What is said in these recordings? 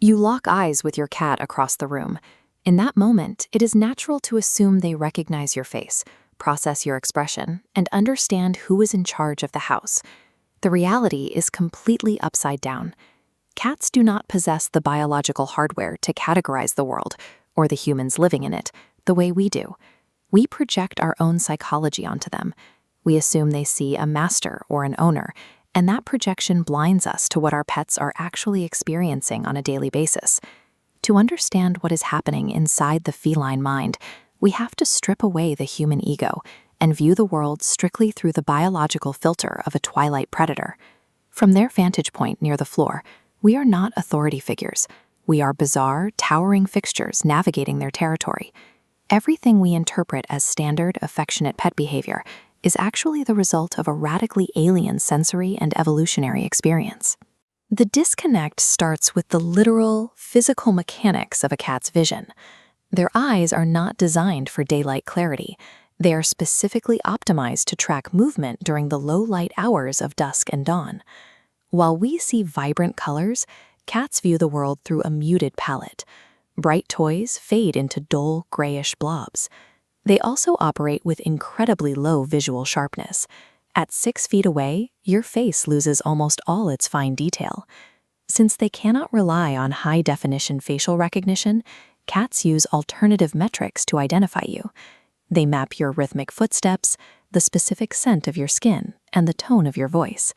You lock eyes with your cat across the room. In that moment, it is natural to assume they recognize your face, process your expression, and understand who is in charge of the house. The reality is completely upside down. Cats do not possess the biological hardware to categorize the world, or the humans living in it, the way we do. We project our own psychology onto them. We assume they see a master or an owner, and that projection blinds us to what our pets are actually experiencing on a daily basis. To understand what is happening inside the feline mind, we have to strip away the human ego and view the world strictly through the biological filter of a twilight predator. From their vantage point near the floor, we are not authority figures. We are bizarre, towering fixtures navigating their territory. Everything we interpret as standard, affectionate pet behavior is actually the result of a radically alien sensory and evolutionary experience. The disconnect starts with the literal, physical mechanics of a cat's vision. Their eyes are not designed for daylight clarity. They are specifically optimized to track movement during the low-light hours of dusk and dawn. While we see vibrant colors, cats view the world through a muted palette. Bright toys fade into dull, grayish blobs. They also operate with incredibly low visual sharpness. At 6 feet away, your face loses almost all its fine detail. Since they cannot rely on high-definition facial recognition, cats use alternative metrics to identify you. They map your rhythmic footsteps, the specific scent of your skin, and the tone of your voice.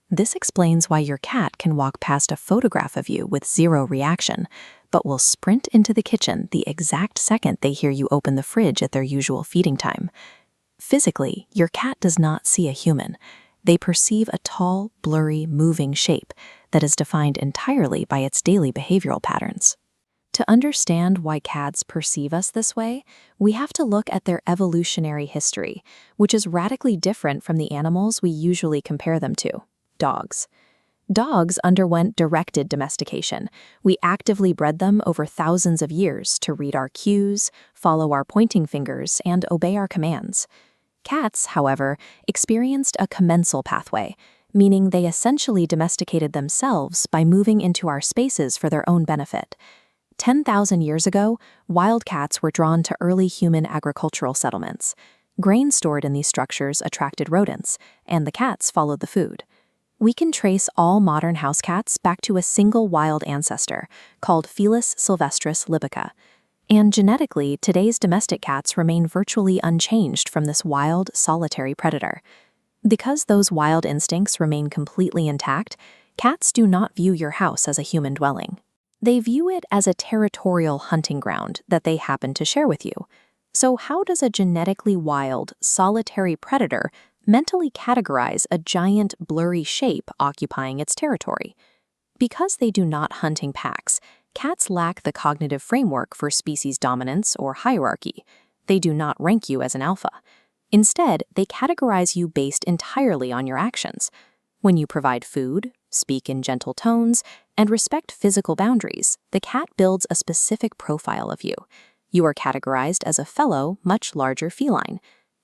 This explains why your cat can walk past a photograph of you with zero reaction, but will sprint into the kitchen the exact second they hear you open the fridge at their usual feeding time. Physically, your cat does not see a human. They perceive a tall, blurry, moving shape that is defined entirely by its daily behavioral patterns. To understand why cats perceive us this way, we have to look at their evolutionary history, which is radically different from the animals we usually compare them to: dogs. Dogs underwent directed domestication. We actively bred them over thousands of years to read our cues, follow our pointing fingers, and obey our commands. Cats, however, experienced a commensal pathway, meaning they essentially domesticated themselves by moving into our spaces for their own benefit. 10,000 years ago, wild cats were drawn to early human agricultural settlements. Grain stored in these structures attracted rodents, and the cats followed the food. We can trace all modern house cats back to a single wild ancestor, called Felis sylvestris libica. And genetically, today's domestic cats remain virtually unchanged from this wild, solitary predator. Because those wild instincts remain completely intact, cats do not view your house as a human dwelling. They view it as a territorial hunting ground that they happen to share with you. So how does a genetically wild, solitary predator mentally categorize a giant, blurry shape occupying its territory? Because they do not hunt in packs, cats lack the cognitive framework for species dominance or hierarchy. They do not rank you as an alpha. Instead, they categorize you based entirely on your actions. When you provide food, speak in gentle tones, and respect physical boundaries, the cat builds a specific profile of you. You are categorized as a fellow, much larger feline.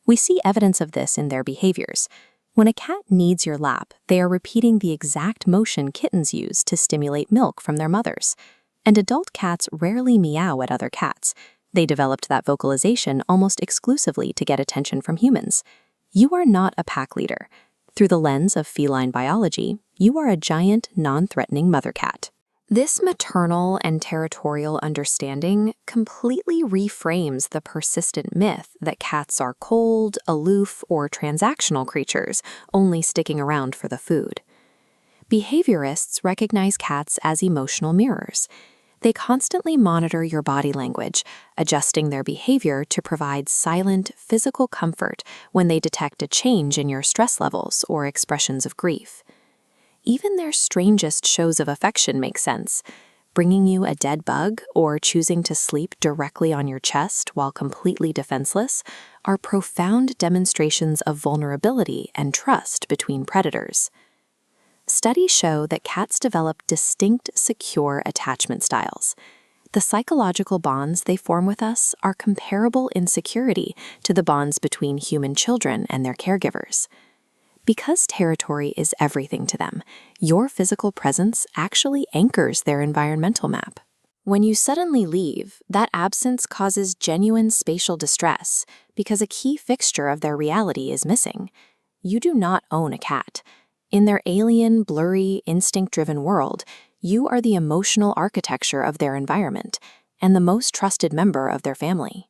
We see evidence of this in their behaviors. When a cat needs your lap, they are repeating the exact motion kittens use to stimulate milk from their mothers. And adult cats rarely meow at other cats. They developed that vocalization almost exclusively to get attention from humans. You are not a pack leader. Through the lens of feline biology, you are a giant, non-threatening mother cat. This maternal and territorial understanding completely reframes the persistent myth that cats are cold, aloof, or transactional creatures, only sticking around for the food. Behaviorists recognize cats as emotional mirrors. They constantly monitor your body language, adjusting their behavior to provide silent, physical comfort when they detect a change in your stress levels or expressions of grief. Even their strangest shows of affection make sense. Bringing you a dead bug or choosing to sleep directly on your chest while completely defenseless are profound demonstrations of vulnerability and trust between predators. Studies show that cats develop distinct, secure attachment styles. The psychological bonds they form with us are comparable in security to the bonds between human children and their caregivers. Because territory is everything to them, your physical presence actually anchors their environmental map. When you suddenly leave, that absence causes genuine spatial distress because a key fixture of their reality is missing. You do not own a cat. In their alien, blurry, instinct-driven world, you are the emotional architecture of their environment and the most trusted member of their family.